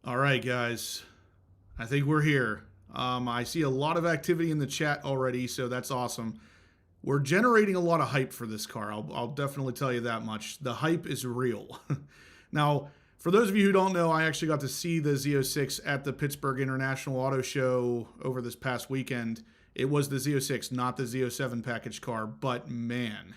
All right, guys. I think we're here. I see a lot of activity in the chat already, so that's awesome. We're generating a lot of hype for this car. I'll definitely tell you that much. The hype is real. Now, for those of you who don't know, I actually got to see the Z06 at the Pittsburgh International Auto Show over this past weekend. It was the Z06, not the Z07 package car, but man,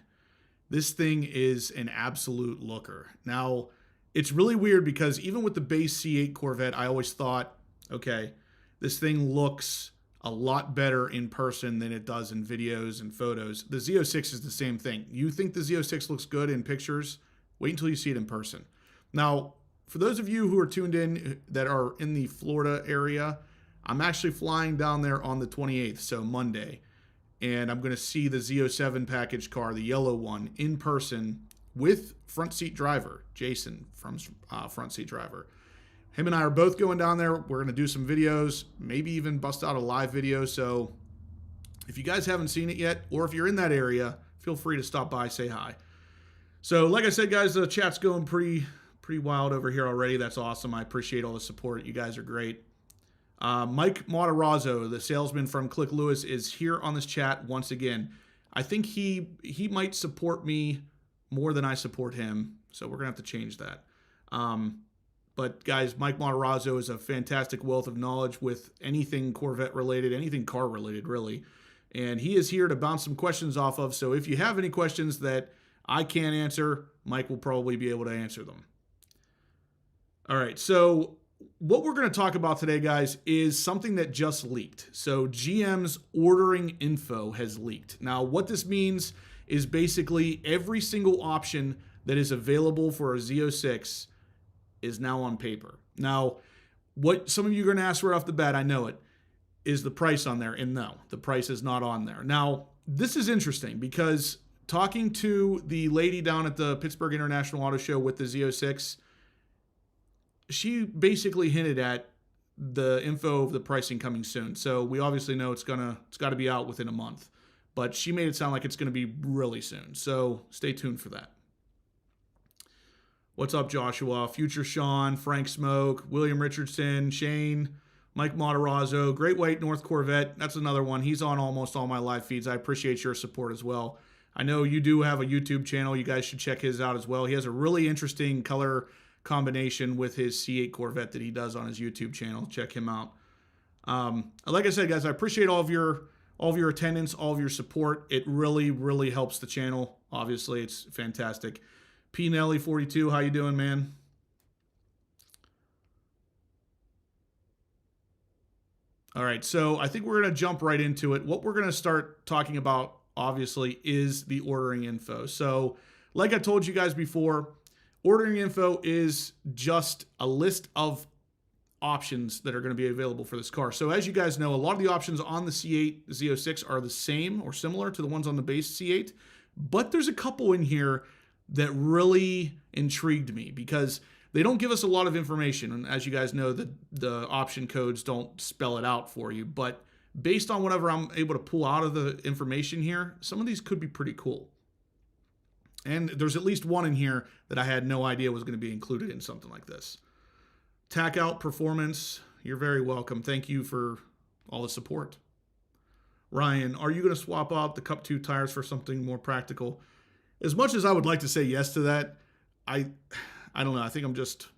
this thing is an absolute looker. Now, it's really weird because even with the base C8 Corvette, I always thought, okay, this thing looks a lot better in person than it does in videos and photos. The Z06 is the same thing. You think the Z06 looks good in pictures? Wait until you see it in person. Now, for those of you who are tuned in that are in the Florida area, I'm actually flying down there on the 28th, so Monday, and I'm going to see the Z07 package car, the yellow one, in person with front seat driver, Jason from front seat driver. Him and I are both going down there. We're going to do some videos, maybe even bust out a live video. So if you guys haven't seen it yet, or if you're in that area, feel free to stop by, say hi. So like I said, guys, the chat's going pretty wild over here already. That's awesome. I appreciate all the support. You guys are great. Mike Matarazzo, the salesman from Click Lewis, is here on this chat once again. I think he might support me more than I support him, so we're going to have to change that. But guys, Mike Matarazzo is a fantastic wealth of knowledge with anything Corvette related, anything car related, really. And he is here to bounce some questions off of, so if you have any questions that I can't answer, Mike will probably be able to answer them. All right, so what we're going to talk about today, guys, is something that just leaked. So GM's ordering info has leaked. Now, what this means is basically every single option that is available for a Z06 is now on paper. Now, what some of you are going to ask right off the bat, I know it, is the price on there? And no, the price is not on there. Now, this is interesting because talking to the lady down at the Pittsburgh International Auto Show with the Z06, she basically hinted at the info of the pricing coming soon. So we obviously know it's got to be out within a month, but she made it sound like it's going to be really soon. So stay tuned for that. What's up, Joshua? Future Sean, Frank Smoke, William Richardson, Shane, Mike Matarazzo, Great White North Corvette. That's another one. He's on almost all my live feeds. I appreciate your support as well. I know you do have a YouTube channel. You guys should check his out as well. He has a really interesting color combination with his C8 Corvette that he does on his YouTube channel. Check him out. Like I said, guys, I appreciate all of your attendance, all of your support. It really helps the channel. Obviously, it's fantastic. P. Nelly 42, how you doing, man? All right, so I think we're going to jump right into it. What we're going to start talking about, obviously, is the ordering info. So, like I told you guys before, ordering info is just a list of options that are going to be available for this car. So as you guys know, a lot of the options on the C8 Z06 are the same or similar to the ones on the base C8, but there's a couple in here that really intrigued me because they don't give us a lot of information. And as you guys know, the option codes don't spell it out for you, but based on whatever I'm able to pull out of the information here, some of these could be pretty cool. And there's at least one in here that I had no idea was going to be included in something like this. Tack Out Performance, you're very welcome. Thank you for all the support. Ryan, are you going to swap out the Cup 2 tires for something more practical? As much as I would like to say yes to that, I don't know. I think I'm just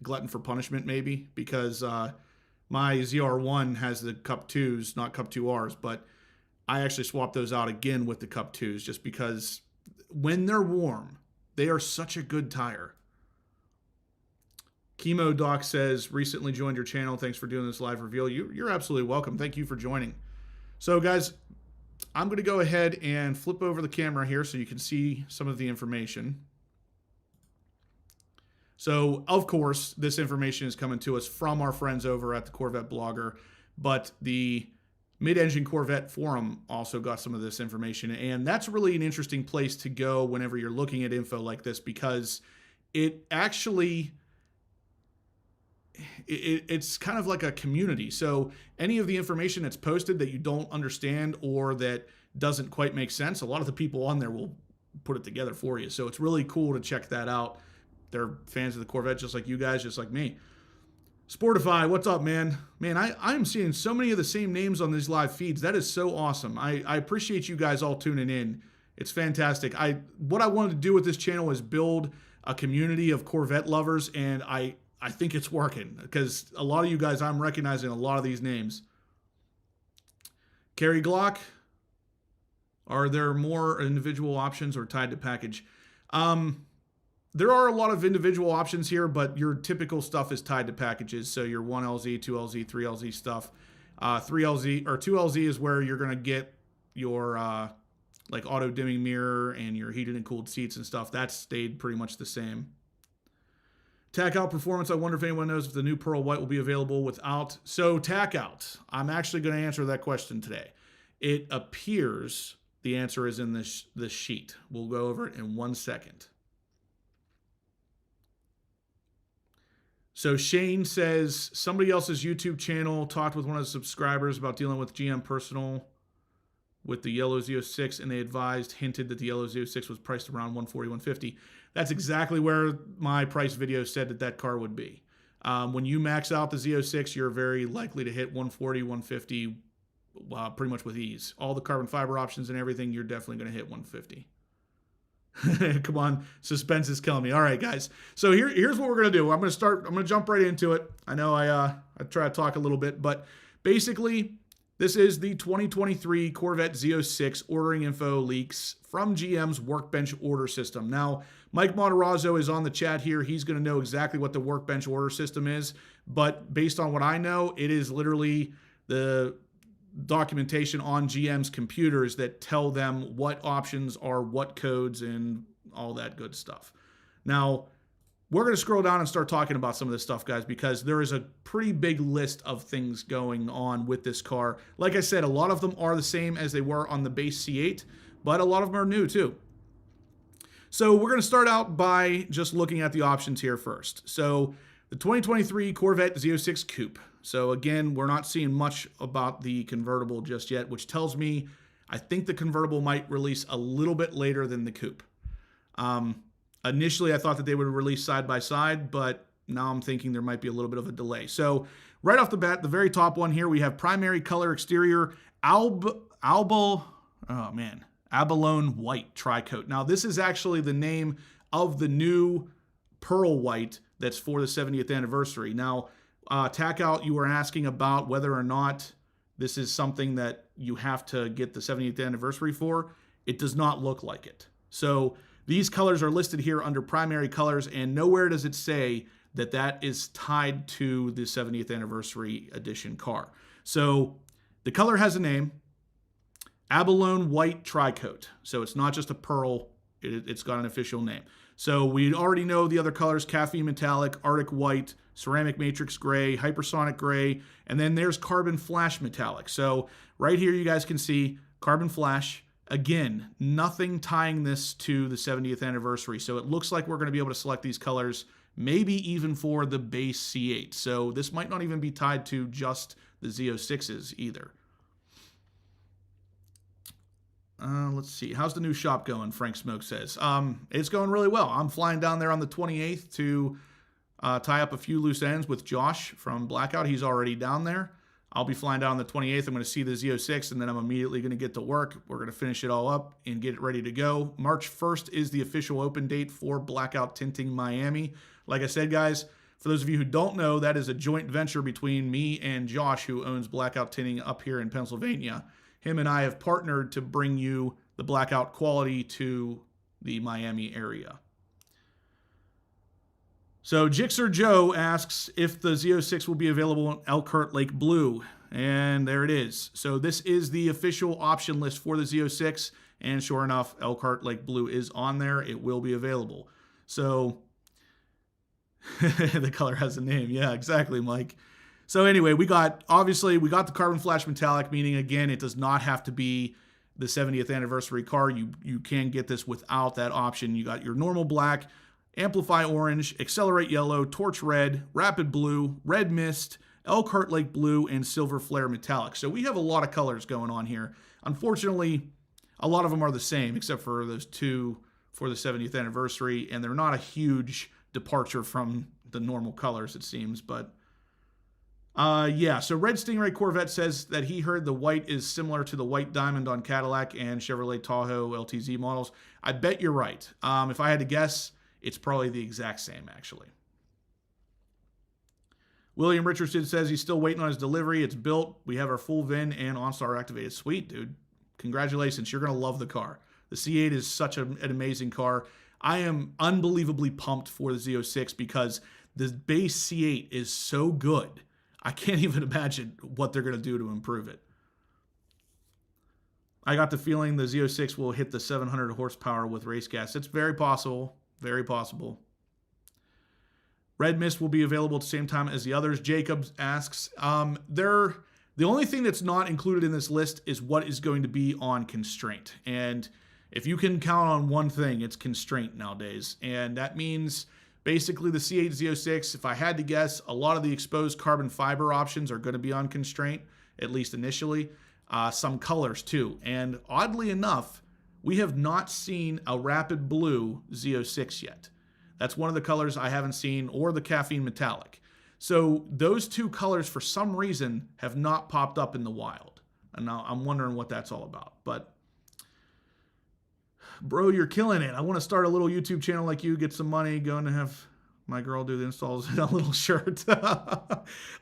glutton for punishment maybe because my ZR1 has the Cup 2s, not Cup 2Rs, but I actually swapped those out again with the Cup 2s just because when they're warm, they are such a good tire. Chemo Doc says, recently joined your channel. Thanks for doing this live reveal. You're absolutely welcome. Thank you for joining. So guys, I'm going to go ahead and flip over the camera here so you can see some of the information. So, of course, this information is coming to us from our friends over at the Corvette Blogger, but the Mid-Engine Corvette Forum also got some of this information, and that's really an interesting place to go whenever you're looking at info like this because it actually... It's kind of like a community. So any of the information that's posted that you don't understand or that doesn't quite make sense, a lot of the people on there will put it together for you. So it's really cool to check that out. They're fans of the Corvette just like you guys, just like me. Sportify, what's up, man? Man, I'm seeing so many of the same names on these live feeds. That is so awesome. I appreciate you guys all tuning in. It's fantastic. What I wanted to do with this channel is build a community of Corvette lovers, and I think it's working because a lot of you guys, I'm recognizing a lot of these names. Carry Glock, are there more individual options or tied to package? There are a lot of individual options here, but your typical stuff is tied to packages. So your 1LZ, 2LZ, 3LZ stuff. 3LZ or 2LZ is where you're going to get your like auto dimming mirror and your heated and cooled seats and stuff. That's stayed pretty much the same. Tack out performance. I wonder if anyone knows if the new Pearl White will be available without. So tack out. I'm actually going to answer that question today. It appears the answer is in this sheet. We'll go over it in 1 second. So Shane says, somebody else's YouTube channel talked with one of the subscribers about dealing with GM Personal with the yellow Z06, and they hinted that the yellow Z06 was priced around $140, $150. That's exactly where my price video said that car would be. When you max out the Z06, you're very likely to hit $140, $150 pretty much with ease. All the carbon fiber options and everything, you're definitely going to hit $150. Come on, suspense is killing me. All right, guys. So here's what we're gonna do. I'm gonna jump right into it. I know I try to talk a little bit, but basically, this is the 2023 Corvette Z06 ordering info leaks from GM's Workbench order system. Now, Mike Matarazzo is on the chat here. He's gonna know exactly what the Workbench order system is, but based on what I know, it is literally the documentation on GM's computers that tell them what options are what codes and all that good stuff. Now, we're going to scroll down and start talking about some of this stuff, guys, because there is a pretty big list of things going on with this car. Like I said, a lot of them are the same as they were on the base C8, but a lot of them are new too. So we're going to start out by just looking at the options here first. So the 2023 Corvette Z06 Coupe. So again, we're not seeing much about the convertible just yet, which tells me I think the convertible might release a little bit later than the coupe. Initially, I thought that they would release side by side, but now I'm thinking there might be a little bit of a delay. So right off the bat, the very top one here, we have primary color exterior abalone white tri-coat. Now, this is actually the name of the new Pearl White that's for the 70th anniversary. Now, tack out, you were asking about whether or not this is something that you have to get the 70th anniversary for. It does not look like it. So these colors are listed here under primary colors, and nowhere does it say that that is tied to the 70th anniversary edition car. So the color has a name, abalone white tri-coat. So it's not just a pearl, it's got an official name. So we already know the other colors: caffeine metallic, arctic white, ceramic matrix gray, hypersonic gray, and then there's carbon flash metallic. So right here you guys can see carbon flash. Again, nothing tying this to the 70th anniversary. So it looks like we're going to be able to select these colors, maybe even for the base C8. So this might not even be tied to just the Z06s either. Let's see. How's the new shop going? Frank Smoke says. It's going really well. I'm flying down there on the 28th to tie up a few loose ends with Josh from Blackout. He's already down there. I'll be flying down on the 28th. I'm going to see the Z06, and then I'm immediately going to get to work. We're going to finish it all up and get it ready to go. March 1st is the official open date for Blackout Tinting Miami. Like I said, guys, for those of you who don't know, that is a joint venture between me and Josh, who owns Blackout Tinting up here in Pennsylvania. Him and I have partnered to bring you the Blackout quality to the Miami area. So Jixer Joe asks if the Z06 will be available in Elkhart Lake Blue. And there it is. So this is the official option list for the Z06. And sure enough, Elkhart Lake Blue is on there. It will be available. So the color has a name. Yeah, exactly, Mike. So anyway, obviously we got the carbon flash metallic, meaning again, it does not have to be the 70th anniversary car. You can get this without that option. You got your normal black, amplify orange, accelerate yellow, torch red, rapid blue, red mist, Elkhart Lake blue, and silver flare metallic. So we have a lot of colors going on here. Unfortunately, a lot of them are the same except for those two for the 70th anniversary, and they're not a huge departure from the normal colors, it seems, but Yeah, so Red Stingray Corvette says that he heard the white is similar to the white diamond on Cadillac and Chevrolet Tahoe LTZ models. I bet you're right. If I had to guess, it's probably the exact same, actually. William Richardson says he's still waiting on his delivery. It's built. We have our full VIN and OnStar activated. Sweet, dude. Congratulations. You're going to love the car. The C8 is such an amazing car. I am unbelievably pumped for the Z06 because the base C8 is so good. I can't even imagine what they're going to do to improve it. I got the feeling the Z06 will hit the 700 horsepower with race gas. It's very possible. Very possible. Red Mist will be available at the same time as the others. Jacob asks, the only thing that's not included in this list is what is going to be on constraint. And if you can count on one thing, it's constraint nowadays. And that means basically the C8 Z06, if I had to guess, a lot of the exposed carbon fiber options are going to be on constraint, at least initially. Some colors too. And oddly enough, we have not seen a rapid blue Z06 yet. That's one of the colors I haven't seen, or the caffeine metallic. So those two colors, for some reason, have not popped up in the wild. And now I'm wondering what that's all about. But, bro, you're killing it. I want to start a little YouTube channel like you, get some money, going to have my girl do the installs in a little shirt.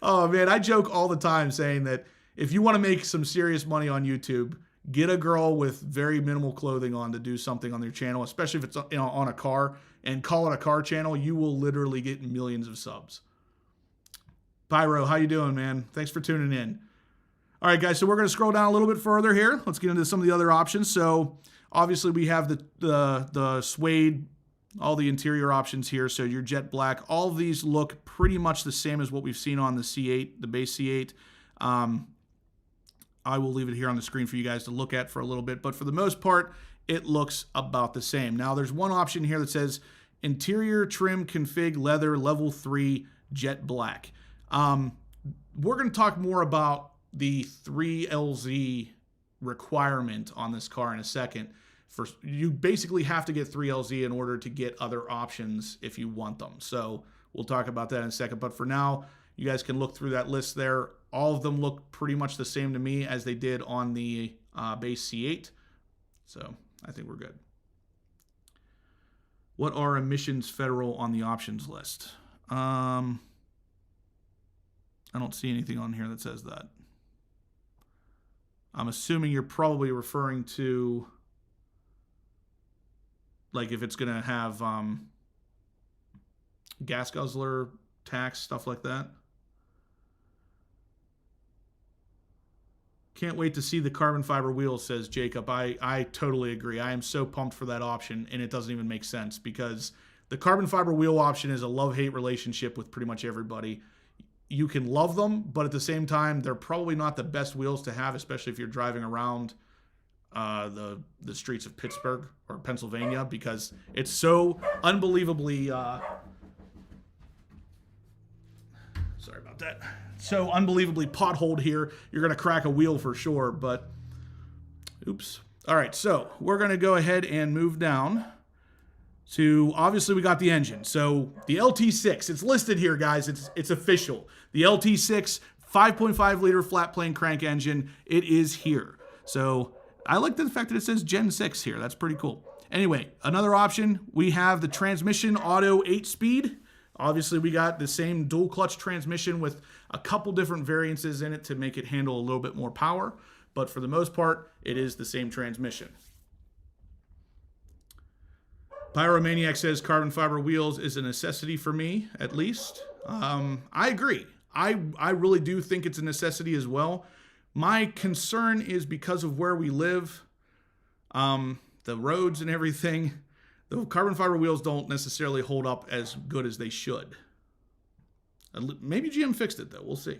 Oh, man, I joke all the time saying that if you want to make some serious money on YouTube, get a girl with very minimal clothing on to do something on their channel, especially if it's on a car, and call it a car channel. You will literally get millions of subs. Pyro, how you doing, man? Thanks for tuning in. All right, guys, so we're going to scroll down a little bit further here. Let's get into some of the other options. So obviously we have the suede, all the interior options here. So your jet black, all of these look pretty much the same as what we've seen on the C8, the base C8. I will leave it here on the screen for you guys to look at for a little bit, but for the most part, it looks about the same. Now, there's one option here that says interior trim config leather level 3 jet black. We're going to talk more about the 3LZ requirement on this car in a second. First, you basically have to get 3LZ in order to get other options if you want them. So we'll talk about that in a second. But for now, you guys can look through that list there. All of them look pretty much the same to me as they did on the base C8. So I think we're good. What are emissions federal on the options list? I don't see anything on here that says that. I'm assuming you're probably referring to, like, if it's going to have gas guzzler tax, stuff like that. Can't wait to see the carbon fiber wheels, says Jacob. I totally agree. I am so pumped for that option, and it doesn't even make sense because the carbon fiber wheel option is a love-hate relationship with pretty much everybody. You can love them, but at the same time, they're probably not the best wheels to have, especially if you're driving around the streets of Pittsburgh or Pennsylvania, because it's so unbelievably... sorry about that. So unbelievably potholed here. You're going to crack a wheel for sure, but oops. All right, so we're going to go ahead and move down to, obviously we got the engine. So the LT6, it's listed here, guys. It's official. The LT6 5.5 liter flat plane crank engine, it is here. So I like the fact that it says Gen 6 here. That's pretty cool. Anyway, another option, we have the transmission auto 8-speed. Obviously, we got the same dual clutch transmission with a couple different variances in it to make it handle a little bit more power. But for the most part, it is the same transmission. Pyromaniac says carbon fiber wheels is a necessity for me, at least. I agree. I really do think it's a necessity as well. My concern is because of where we live, the roads and everything, the carbon fiber wheels don't necessarily hold up as good as they should. Maybe GM fixed it, though. We'll see.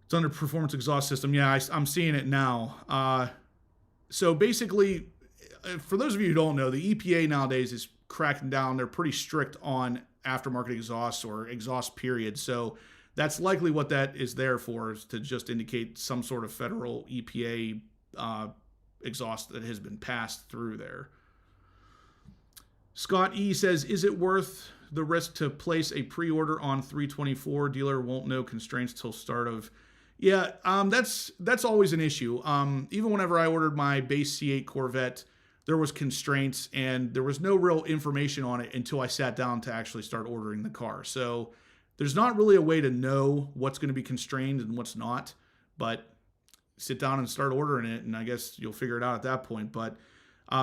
It's under performance exhaust system. Yeah, I'm seeing it now. So basically, for those of you who don't know, the EPA nowadays is cracking down. They're pretty strict on aftermarket exhausts or exhaust period. So that's likely what that is there for, is to just indicate some sort of federal EPA exhaust that has been passed through there. Scott E says, is it worth the risk to place a pre-order on 324? Dealer won't know constraints till start of... Yeah, that's always an issue. Even whenever I ordered my base C8 Corvette, there was constraints and there was no real information on it until I sat down to actually start ordering the car. So there's not really a way to know what's going to be constrained and what's not, but sit down and start ordering it, and I guess you'll figure it out at that point. But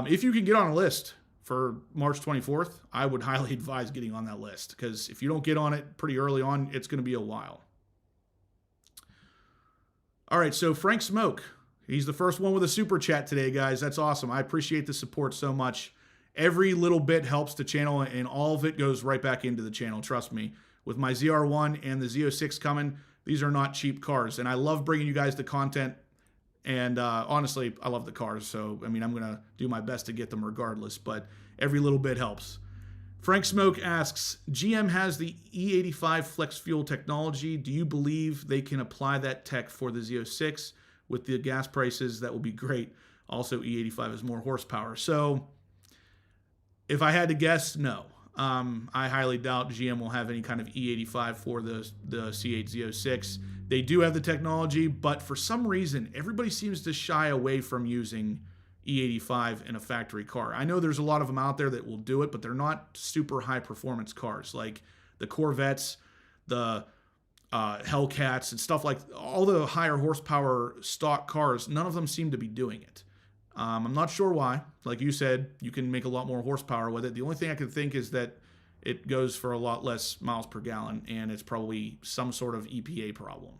if you can get on a list for March 24th, I would highly advise getting on that list, because if you don't get on it pretty early on, it's going to be a while. All right, so Frank Smoke, he's the first one with a super chat today, guys. That's awesome. I appreciate the support so much. Every little bit helps the channel, and all of it goes right back into the channel, trust me. With my ZR1 and the Z06 coming, these are not cheap cars, and I love bringing you guys the content. And honestly, I love the cars, so I mean, I'm going to do my best to get them regardless, but every little bit helps. Frank Smoke asks, GM has the E85 flex fuel technology. Do you believe they can apply that tech for the Z06? With the gas prices, that will be great. Also, E85 has more horsepower. So if I had to guess, no. I highly doubt GM will have any kind of E85 for the C8 Z06. They do have the technology, but for some reason, everybody seems to shy away from using E85 in a factory car. I know there's a lot of them out there that will do it, but they're not super high performance cars like the Corvettes, the Hellcats, and stuff like all the higher horsepower stock cars. None of them seem to be doing it. I'm not sure why. Like you said, you can make a lot more horsepower with it. The only thing I can think is that it goes for a lot less miles per gallon, and it's probably some sort of EPA problem.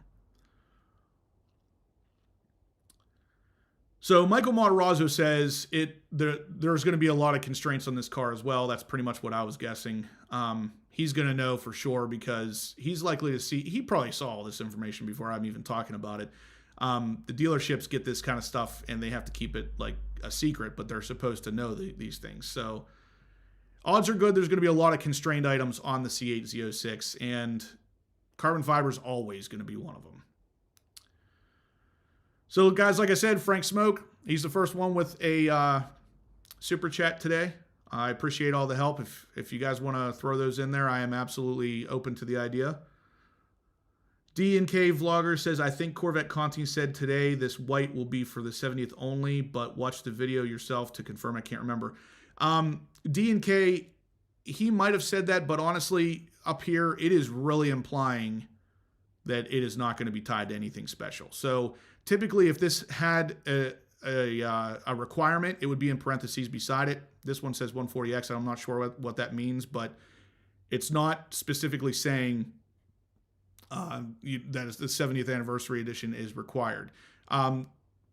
So Michael Matarazzo says there's going to be a lot of constraints on this car as well. That's pretty much what I was guessing. He's going to know for sure because he's likely to see... He probably saw all this information before I'm even talking about it. The dealerships get this kind of stuff, and they have to keep it like a secret, but they're supposed to know these things. So odds are good there's going to be a lot of constrained items on the C8 Z06, and carbon fiber is always going to be one of them. So, guys, like I said, Frank Smoke, he's the first one with a super chat today. I appreciate all the help. If you guys want to throw those in there, I am absolutely open to the idea. D&K Vlogger says, I think Corvette Conti said today this white will be for the 70th only, but watch the video yourself to confirm. I can't remember. D&K, he might have said that, but honestly, up here, it is really implying that it is not going to be tied to anything special. So typically, if this had a requirement, it would be in parentheses beside it. This one says 140X. I'm not sure what that means, but it's not specifically saying that is the 70th anniversary edition is required.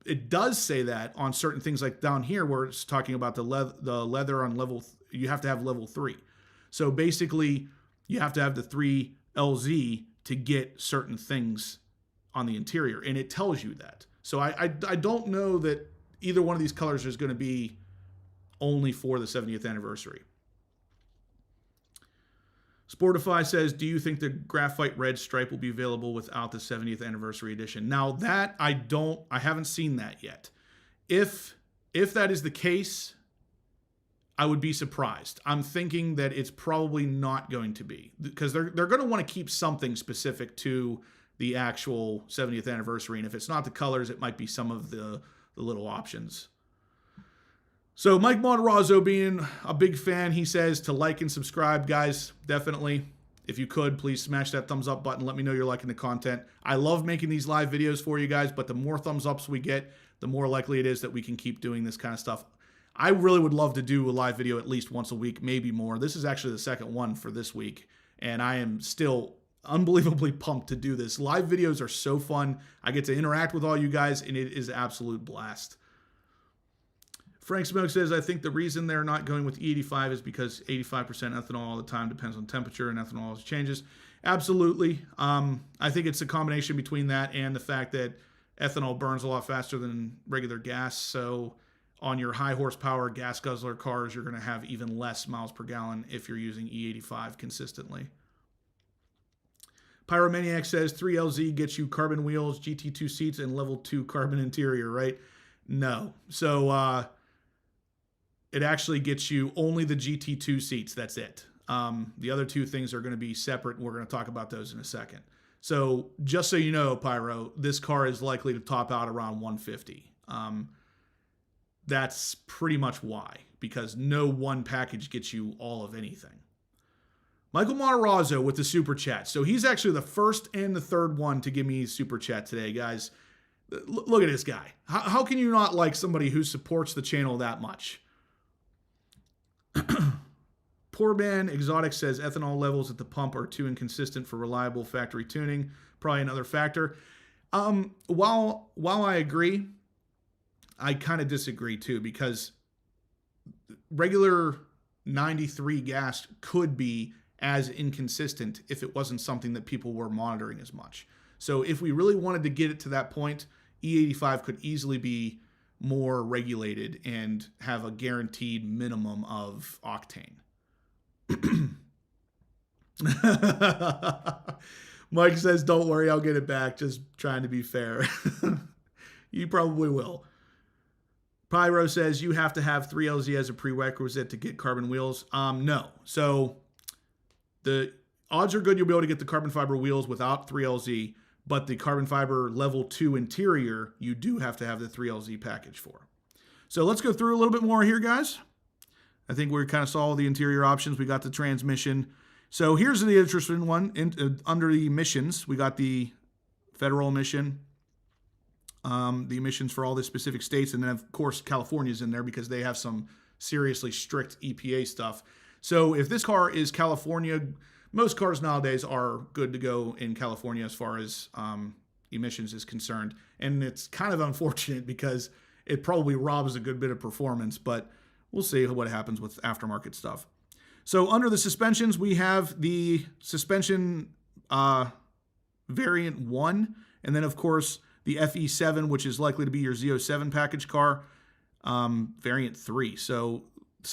It does say that on certain things like down here where it's talking about the leather on level, you have to have level 3. So basically, you have to have the 3LZ to get certain things on the interior, and it tells you that. So I don't know that either one of these colors is going to be only for the 70th anniversary. Sportify says, do you think the graphite red stripe will be available without the 70th anniversary edition? Now that I haven't seen that yet. If that is the case, I would be surprised. I'm thinking that it's probably not going to be, because they're going to want to keep something specific to the actual 70th anniversary. And if it's not the colors, it might be some of the little options. So Mike Monterazzo, being a big fan, he says to like and subscribe, guys. Definitely. If you could, please smash that thumbs up button. Let me know you're liking the content. I love making these live videos for you guys, but the more thumbs ups we get, the more likely it is that we can keep doing this kind of stuff. I really would love to do a live video at least once a week, maybe more. This is actually the second one for this week, and I am still unbelievably pumped to do this. Live videos are so fun. I get to interact with all you guys, and it is an absolute blast. Frank Smoke says, I think the reason they're not going with E85 is because 85% ethanol all the time depends on temperature, and ethanol always changes. Absolutely. I think it's a combination between that and the fact that ethanol burns a lot faster than regular gas. So on your high horsepower gas guzzler cars, you're going to have even less miles per gallon if you're using E85 consistently. Pyromaniac says 3LZ gets you carbon wheels, GT2 seats, and level 2 carbon interior, right? No. So it actually gets you only the GT2 seats. That's it. The other two things are going to be separate, and we're going to talk about those in a second. So just so you know, Pyro, this car is likely to top out around 150. That's pretty much why, because no one package gets you all of anything. Michael Matarazzo with the super chat. So he's actually the first and the third one to give me super chat today, guys. Look at this guy. How can you not like somebody who supports the channel that much? Poor Man Exotic says ethanol levels at the pump are too inconsistent for reliable factory tuning. Probably another factor. While I agree, I kind of disagree too, because regular 93 gas could be as inconsistent if it wasn't something that people were monitoring as much. So if we really wanted to get it to that point, E85 could easily be more regulated and have a guaranteed minimum of octane. Mike says, don't worry, I'll get it back. Just trying to be fair. You probably will. Pyro says, you have to have 3LZ as a prerequisite to get carbon wheels. No. So the odds are good you'll be able to get the carbon fiber wheels without 3LZ, but the carbon fiber level 2 interior, you do have to have the 3LZ package for. So let's go through a little bit more here, guys. I think we kind of saw all the interior options. We got the transmission. So here's the interesting one. Under the emissions, we got the federal emission, the emissions for all the specific states, and then, of course, California's in there because they have some seriously strict EPA stuff. So if this car is California, most cars nowadays are good to go in California as far as emissions is concerned. And it's kind of unfortunate because it probably robs a good bit of performance, but we'll see what happens with aftermarket stuff. So under the suspensions, we have the suspension variant 1, and then, of course, the FE7, which is likely to be your Z07 package car, variant 3. So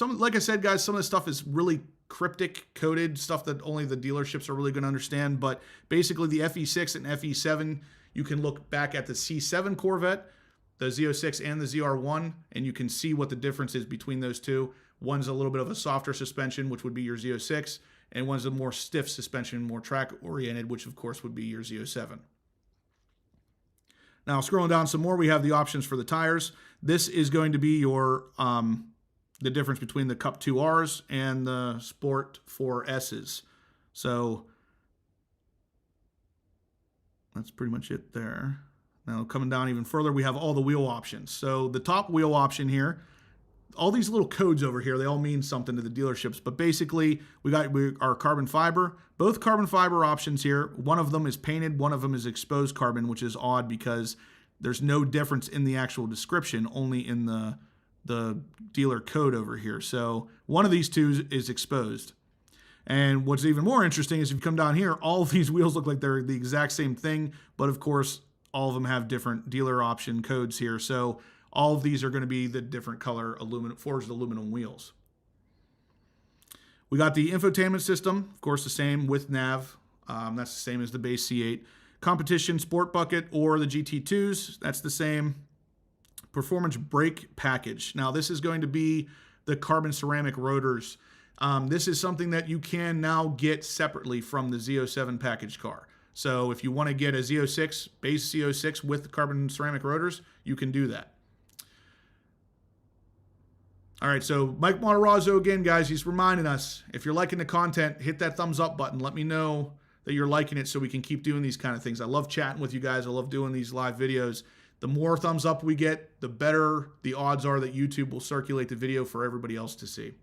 like I said, guys, some of this stuff is really cryptic coded stuff that only the dealerships are really going to understand. But basically the FE6 and FE7, you can look back at the C8 Corvette, the Z06 and the ZR1, and you can see what the difference is between those two. One's a little bit of a softer suspension, which would be your Z06, and one's a more stiff suspension, more track oriented, which of course would be your Z07. Now scrolling down some more, we have the options for the tires. This is going to be your the difference between the Cup 2Rs and the Sport 4Ss. So that's pretty much it there. Now coming down even further, we have all the wheel options. So the top wheel option here, all these little codes over here, they all mean something to the dealerships. But basically, we got our carbon fiber. Both carbon fiber options here, one of them is painted, one of them is exposed carbon, which is odd because there's no difference in the actual description, only in the dealer code over here. So one of these two is exposed. And what's even more interesting is if you come down here, all of these wheels look like they're the exact same thing, but of course, all of them have different dealer option codes here. So all of these are going to be the different color forged aluminum wheels. We got the infotainment system, of course, the same with nav. That's the same as the base C8. Competition sport bucket or the GT2s, that's the same. Performance brake package. Now, this is going to be the carbon ceramic rotors. This is something that you can now get separately from the Z07 package car. So if you want to get a Z06, base Z06 with carbon ceramic rotors, you can do that. All right, so Mike Matarazzo again, guys, he's reminding us, if you're liking the content, hit that thumbs up button. Let me know that you're liking it so we can keep doing these kind of things. I love chatting with you guys. I love doing these live videos. The more thumbs up we get, the better the odds are that YouTube will circulate the video for everybody else to see.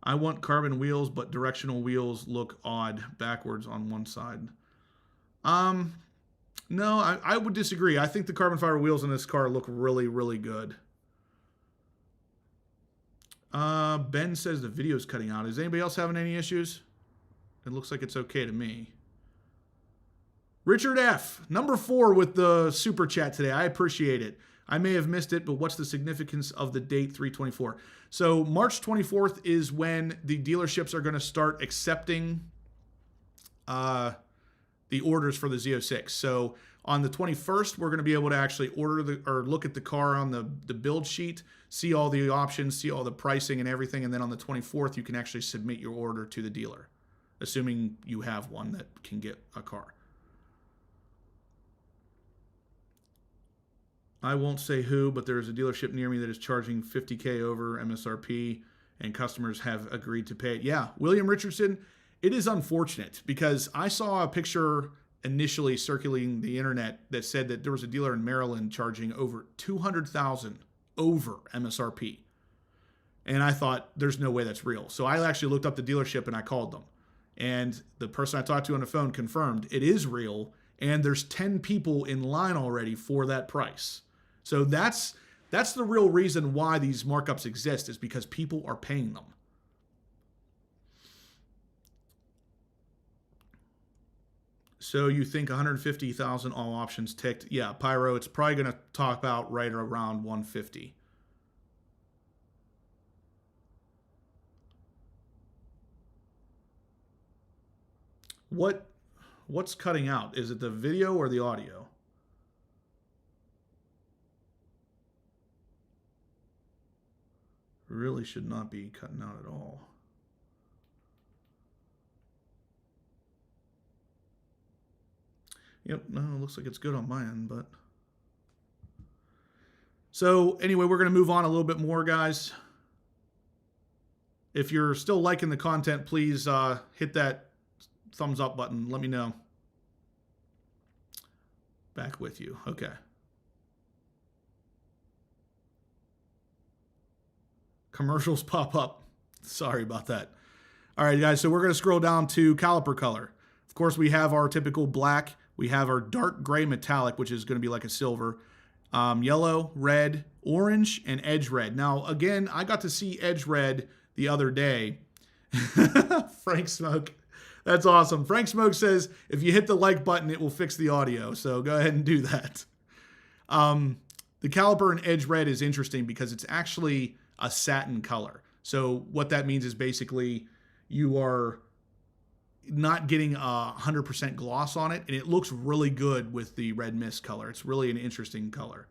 I want carbon wheels, but directional wheels look odd backwards on one side. No, I would disagree. I think the carbon fiber wheels in this car look really, really good. Ben says the video's cutting out. Is anybody else having any issues? It looks like it's okay to me. Richard F., number 4 with the super chat today. I appreciate it. I may have missed it, but what's the significance of the date 3/24? So March 24th is when the dealerships are going to start accepting the orders for the Z06. So On the 21st, we're going to be able to actually order or look at the car on the build sheet, see all the options, see all the pricing and everything. And then on the 24th, you can actually submit your order to the dealer, assuming you have one that can get a car. I won't say who, but there is a dealership near me that is charging $50K over MSRP, and customers have agreed to pay it. Yeah, William Richardson, it is unfortunate because I saw a picture initially circulating the internet that said that there was a dealer in Maryland charging over $200,000 over MSRP. And I thought, there's no way that's real. So I actually looked up the dealership and I called them. And the person I talked to on the phone confirmed it is real, and there's 10 people in line already for that price. So that's the real reason why these markups exist, is because people are paying them. So you think 150,000 all options ticked? Yeah, Pyro, it's probably going to talk about right around 150. What's cutting out? Is it the video or the audio? Really should not be cutting out at all. Yep, no, it looks like it's good on my end, but... So, anyway, we're going to move on a little bit more, guys. If you're still liking the content, please hit that thumbs up button. Let me know. Back with you. Okay. Commercials pop up. Sorry about that. All right, guys, so we're going to scroll down to caliper color. Of course, we have our typical black. We have our dark gray metallic, which is going to be like a silver. Yellow, red, orange, and edge red. Now, again, I got to see edge red the other day. Frank Smoke. That's awesome. Frank Smoke says, if you hit the like button, it will fix the audio. So go ahead and do that. The caliper in edge red is interesting because it's actually a satin color. So what that means is basically you are not getting 100% gloss on it, and it looks really good with the red mist color. It's really an interesting color.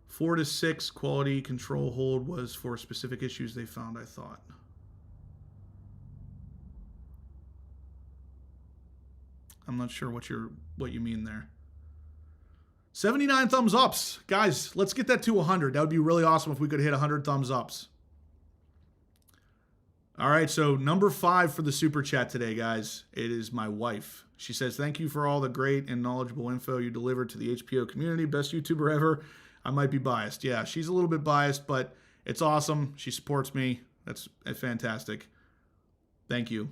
4 to 6 quality control hold was for specific issues they found, I thought. I'm not sure what you mean there. 79 thumbs ups. Guys, let's get that to 100. That would be really awesome if we could hit 100 thumbs ups. All right, so number 5 for the super chat today, guys. It is my wife. She says, thank you for all the great and knowledgeable info you delivered to the HPO community. Best YouTuber ever. I might be biased. Yeah, she's a little bit biased, but it's awesome. She supports me. That's fantastic. Thank you.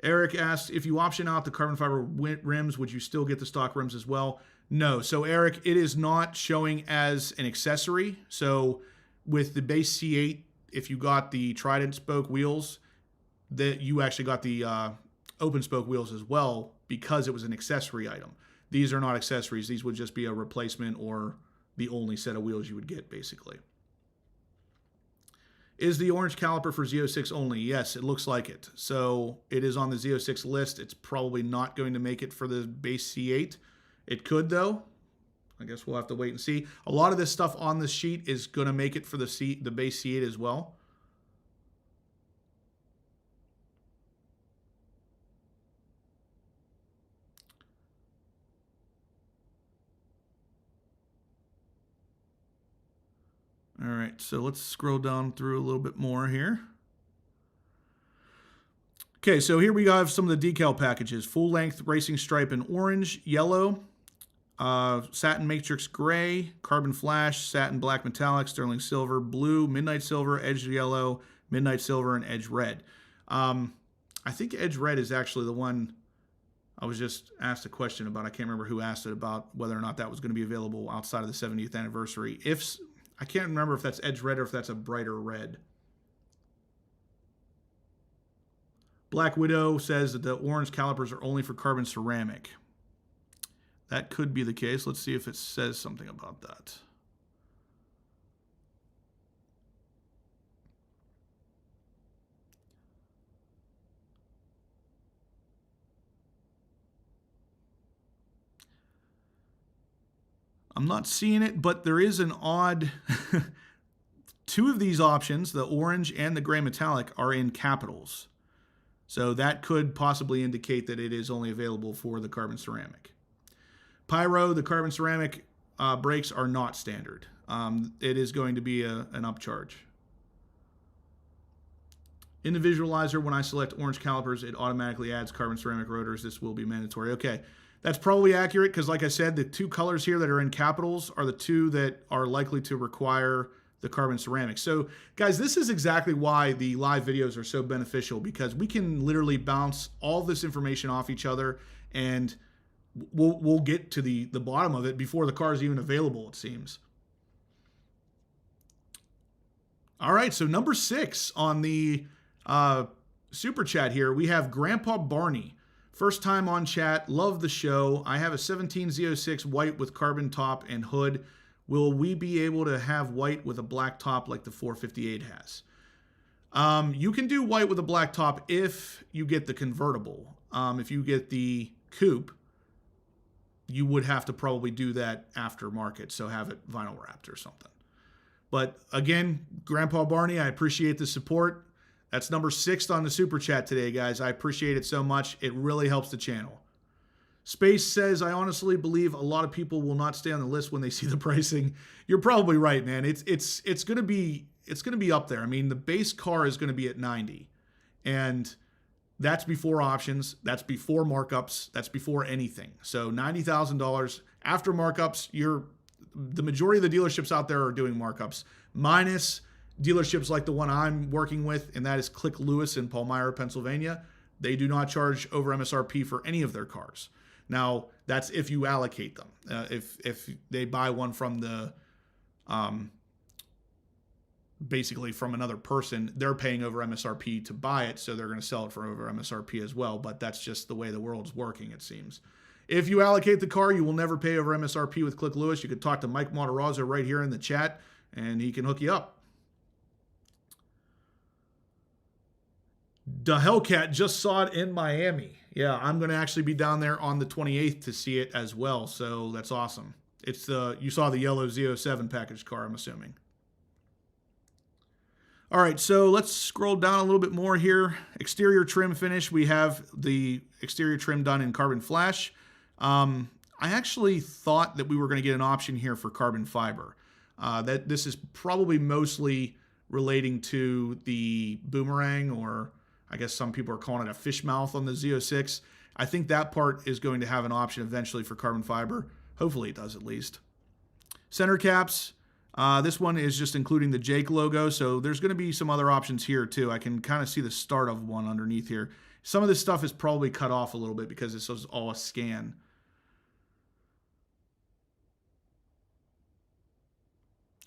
Eric asked, if you option out the carbon fiber rims, would you still get the stock rims as well? No. So, Eric, it is not showing as an accessory. So, with the base C8, if you got the Trident spoke wheels, that you actually got the open spoke wheels as well because it was an accessory item. These are not accessories. These would just be a replacement or the only set of wheels you would get, basically. Is the orange caliper for Z06 only? Yes, it looks like it. So it is on the Z06 list. It's probably not going to make it for the base C8. It could, though. I guess we'll have to wait and see. A lot of this stuff on this sheet is going to make it for the base C8 as well. All right, so let's scroll down through a little bit more here. Okay, so here we have some of the decal packages. Full-length racing stripe in orange, yellow, satin matrix gray, carbon flash, satin black metallic, sterling silver, blue, midnight silver, edge yellow, midnight silver, and edge red. I think edge red is actually the one I was just asked a question about. I can't remember who asked it about whether or not that was going to be available outside of the 70th anniversary. I can't remember if that's edge red or if that's a brighter red. Black Widow says that the orange calipers are only for carbon ceramic. That could be the case. Let's see if it says something about that. I'm not seeing it, but there is an odd... Two of these options, the orange and the gray metallic, are in capitals. So that could possibly indicate that it is only available for the carbon ceramic. Pyro, the carbon ceramic brakes are not standard. It is going to be an upcharge. In the visualizer, when I select orange calipers, it automatically adds carbon ceramic rotors. This will be mandatory. Okay, that's probably accurate because, like I said, the two colors here that are in capitals are the two that are likely to require the carbon ceramic. So, guys, this is exactly why the live videos are so beneficial, because we can literally bounce all this information off each other, and we'll get to the bottom of it before the car is even available, it seems. All right, so number 6 on the super chat here, we have Grandpa Barney. First time on chat, love the show. I have a 17 Z06 white with carbon top and hood. Will we be able to have white with a black top like the 458 has? You can do white with a black top if you get the convertible. If you get the coupe, you would have to probably do that aftermarket, so have it vinyl wrapped or something. But again, Grandpa Barney, I appreciate the support. That's number 6 on the super chat today, guys. I appreciate it so much. It really helps the channel. Space says, I honestly believe a lot of people will not stay on the list when they see the pricing. You're probably right, man. It's gonna be up there. I mean, the base car is gonna be at 90, and that's before options, that's before markups, that's before anything. So $90,000 after markups. The majority of the dealerships out there are doing markups, minus dealerships like the one I'm working with, and that is Click Lewis in Palmyra, Pennsylvania. They do not charge over MSRP for any of their cars. Now, that's if you allocate them. If they buy one from the, basically from another person, they're paying over MSRP to buy it, so they're going to sell it for over MSRP as well. But that's just the way the world's working, it seems. If you allocate the car, you will never pay over MSRP with Click Lewis. You could talk to Mike Matarazzo right here in the chat, and he can hook you up. The Hellcat just saw it in Miami. Yeah, I'm going to actually be down there on the 28th to see it as well, so that's awesome. It's you saw the yellow Z07 package car, I'm assuming. All right, so let's scroll down a little bit more here. Exterior trim finish. We have the exterior trim done in carbon flash. I actually thought that we were going to get an option here for carbon fiber. That this is probably mostly relating to the boomerang, or I guess some people are calling it a fish mouth on the Z06. I think that part is going to have an option eventually for carbon fiber. Hopefully it does, at least. Center caps. This one is just including the Jake logo, so there's going to be some other options here too. I can kind of see the start of one underneath here. Some of this stuff is probably cut off a little bit because this is all a scan.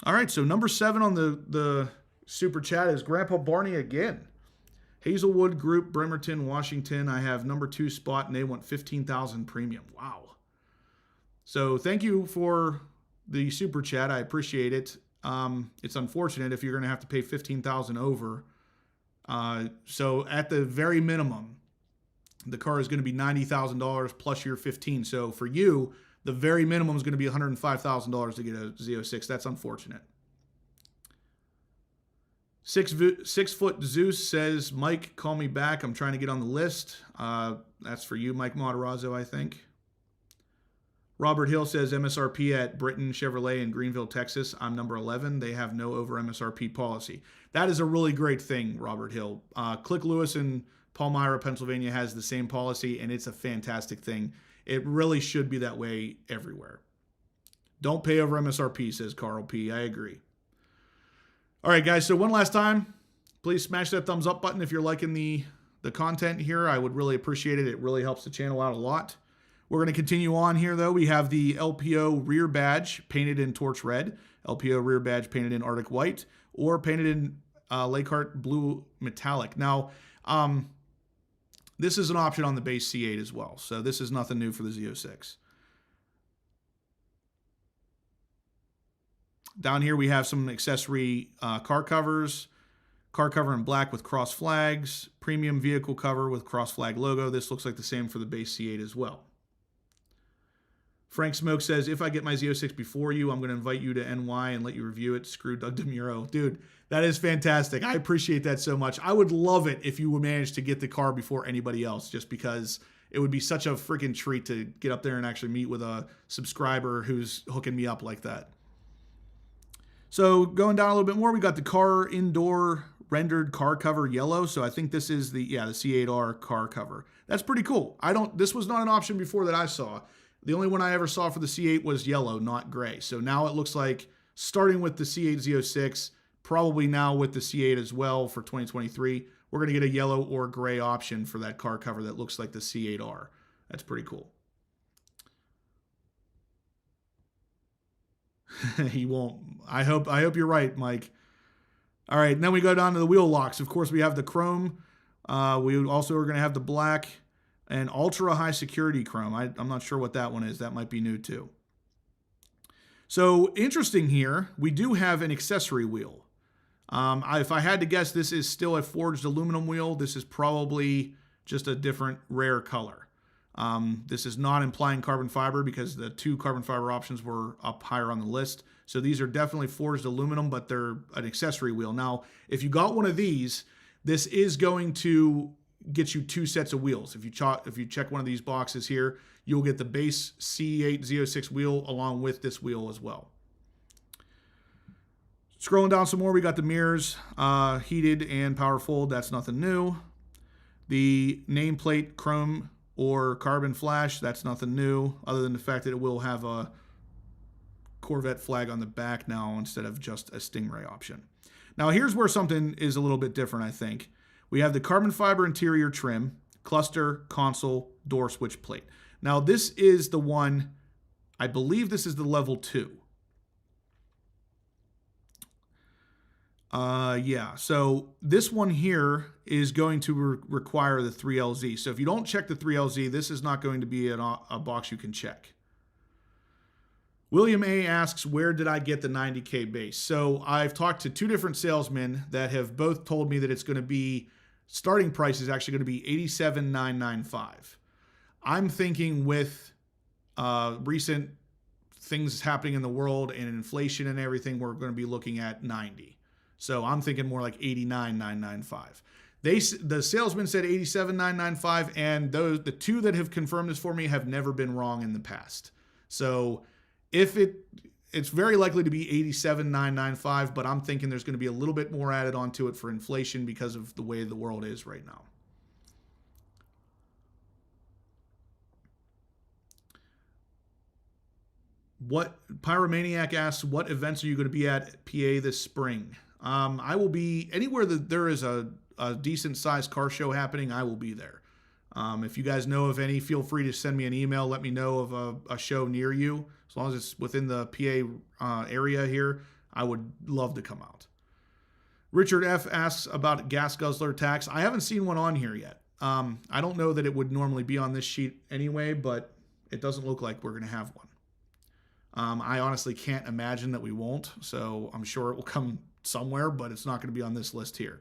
All right, so number 7 on the super chat is Grandpa Barney again. Hazelwood Group, Bremerton, Washington. I have number 2 spot, and they want $15,000 premium. Wow. So thank you for the super chat. I appreciate it. It's unfortunate if you're going to have to pay $15,000 over. So at the very minimum, the car is going to be $90,000 plus your $15,000. So for you, the very minimum is going to be $105,000 to get a Z06. That's unfortunate. 6 foot Zeus says, Mike, call me back. I'm trying to get on the list. That's for you, Mike Matarazzo, I think. Robert Hill says MSRP at Britton Chevrolet in Greenville, Texas. I'm number 11. They have no over MSRP policy. That is a really great thing, Robert Hill. Click Lewis in Palmyra, Pennsylvania has the same policy, and it's a fantastic thing. It really should be that way everywhere. Don't pay over MSRP, says Carl P. I agree. All right, guys, so one last time, please smash that thumbs up button if you're liking the content here. I would really appreciate it. It really helps the channel out a lot. We're going to continue on here, though. We have the LPO rear badge painted in torch red, LPO rear badge painted in Arctic white, or painted in Lakehart blue metallic. Now, this is an option on the base C8 as well, so this is nothing new for the Z06. Down here we have some accessory car covers. Car cover in black with cross flags. Premium vehicle cover with cross flag logo. This looks like the same for the base C8 as well. Frank Smoke says, if I get my Z06 before you, I'm going to invite you to NY and let you review it. Screw Doug DeMuro. Dude, that is fantastic. I appreciate that so much. I would love it if you would manage to get the car before anybody else, just because it would be such a freaking treat to get up there and actually meet with a subscriber who's hooking me up like that. So going down a little bit more, we got the car indoor rendered car cover yellow. So I think this is the C8R car cover. That's pretty cool. This was not an option before that I saw. The only one I ever saw for the C8 was yellow, not gray. So now it looks like, starting with the C8 Z06, probably now with the C8 as well for 2023, we're going to get a yellow or gray option for that car cover that looks like the C8R. That's pretty cool. He won't. I hope you're right, Mike. All right, and then we go down to the wheel locks. Of course, we have the chrome. We also are going to have the black and ultra high security chrome. I'm not sure what that one is. That might be new too. So interesting here, we do have an accessory wheel. If I had to guess, this is still a forged aluminum wheel. This is probably just a different rare color. This is not implying carbon fiber because the two carbon fiber options were up higher on the list. So these are definitely forged aluminum, but they're an accessory wheel. Now, if you got one of these, this is going to get you two sets of wheels. If you check one of these boxes here, you'll get the base C8 Z06 wheel along with this wheel as well. Scrolling down some more, we got the mirrors, heated and power fold. That's nothing new. The nameplate chrome or carbon flash, that's nothing new, other than the fact that it will have a Corvette flag on the back now instead of just a Stingray option. Now here's where something is a little bit different, I think. We have the carbon fiber interior trim, cluster, console, door switch plate. Now this is the one, I believe this is the level 2. Yeah, so this one here is going to require the 3LZ. So if you don't check the 3LZ, this is not going to be a box you can check. William A. asks, where did I get the 90K base? So I've talked to two different salesmen that have both told me that it's going to be, starting price is actually going to be $87,995. I'm thinking with recent things happening in the world and inflation and everything, we're going to be looking at 90. So I'm thinking more like $89,995. The salesman said $87,995, and the two that have confirmed this for me have never been wrong in the past. So if it's very likely to be $87,995, but I'm thinking there's going to be a little bit more added onto it for inflation because of the way the world is right now. What Pyromaniac asks, what events are you going to be at PA this spring? I will be anywhere that there is a decent sized car show happening. I will be there. If you guys know of any, feel free to send me an email. Let me know of a show near you. As long as it's within the PA area here, I would love to come out. Richard F. asks about gas guzzler tax. I haven't seen one on here yet. I don't know that it would normally be on this sheet anyway, but it doesn't look like we're going to have one. I honestly can't imagine that we won't, so I'm sure it will come somewhere, but it's not going to be on this list here.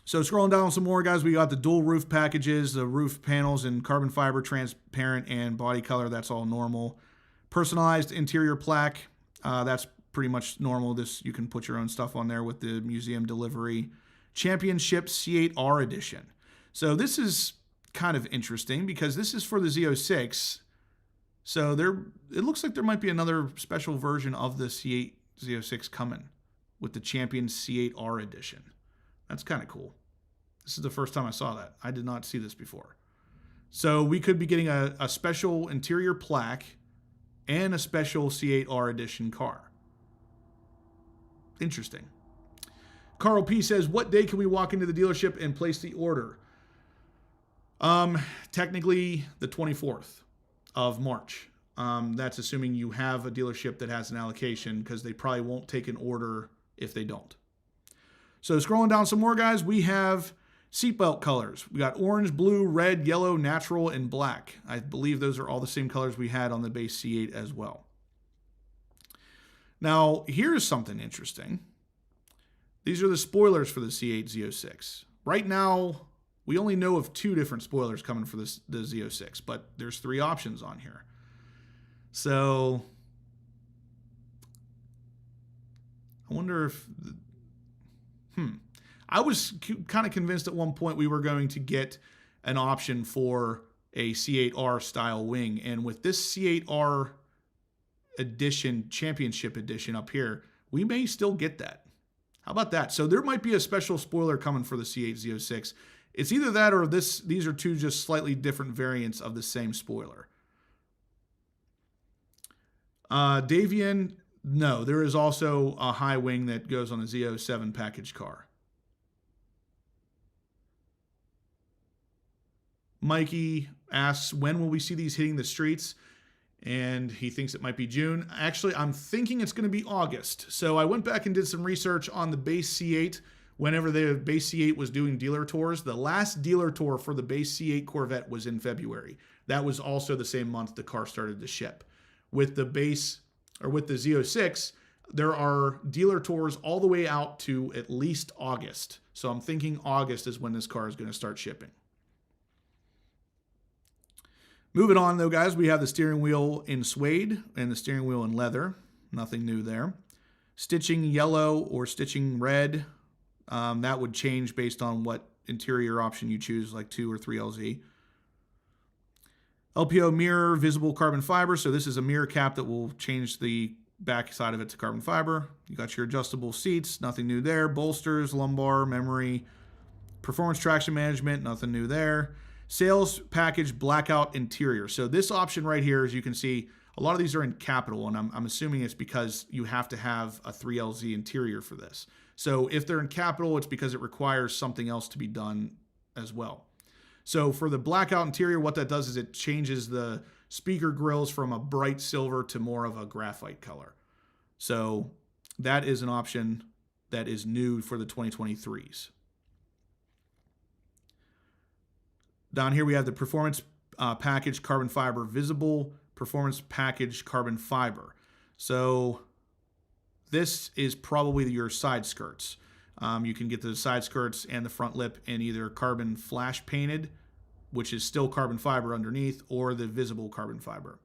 So scrolling down some more, guys, we got the dual roof packages, the roof panels in carbon fiber, transparent, and body color. That's all normal. Personalized interior plaque. That's pretty much normal. This, you can put your own stuff on there with the museum delivery. Championship C8R edition. So this is kind of interesting because this is for the Z06. So it looks like there might be another special version of the C8 Z06 coming with the Champion C8R edition. That's kind of cool. This is the first time I saw that. I did not see this before. So we could be getting a special interior plaque and a special C8R edition car. Interesting. Carl P says, what day can we walk into the dealership and place the order? Technically the 24th of March. That's assuming you have a dealership that has an allocation, because they probably won't take an order if they don't. So scrolling down some more, guys, we have seatbelt colors. We got orange, blue, red, yellow, natural, and black. I believe those are all the same colors we had on the base C8 as well. Now, here's something interesting. These are the spoilers for the C8 Z06. Right now, We only know of 2 different spoilers coming for the Z06, but there's 3 options on here. So I wonder if... I was kind of convinced at one point we were going to get an option for a C8R style wing. And with this C8R edition, championship edition up here, we may still get that. How about that? So there might be a special spoiler coming for the C8 Z06. It's either that or these are 2 just slightly different variants of the same spoiler. Davian, no, there is also a high wing that goes on the Z07 package car. Mikey asks, when will we see these hitting the streets? And he thinks it might be June. Actually, I'm thinking it's going to be August. So I went back and did some research on the base C8 whenever the base C8 was doing dealer tours. The last dealer tour for the base C8 Corvette was in February. That was also the same month the car started to ship. With the base, or with the Z06, there are dealer tours all the way out to at least August. So I'm thinking August is when this car is going to start shipping. Moving on, though, guys, we have the steering wheel in suede and the steering wheel in leather. Nothing new there. Stitching yellow or stitching red, that would change based on what interior option you choose, like 2 or 3LZ. LPO mirror, visible carbon fiber. So this is a mirror cap that will change the back side of it to carbon fiber. You got your adjustable seats, nothing new there. Bolsters, lumbar, memory, performance traction management, nothing new there. Sales package blackout interior. So this option right here, as you can see, a lot of these are in capital, and I'm assuming it's because you have to have a 3LZ interior for this. So if they're in capital, it's because it requires something else to be done as well. So for the blackout interior, what that does is it changes the speaker grills from a bright silver to more of a graphite color. So that is an option that is new for the 2023s. Down here we have the performance package carbon fiber, visible performance package carbon fiber. So this is probably your side skirts. You can get the side skirts and the front lip in either carbon flash painted, which is still carbon fiber underneath, or the visible carbon fiber.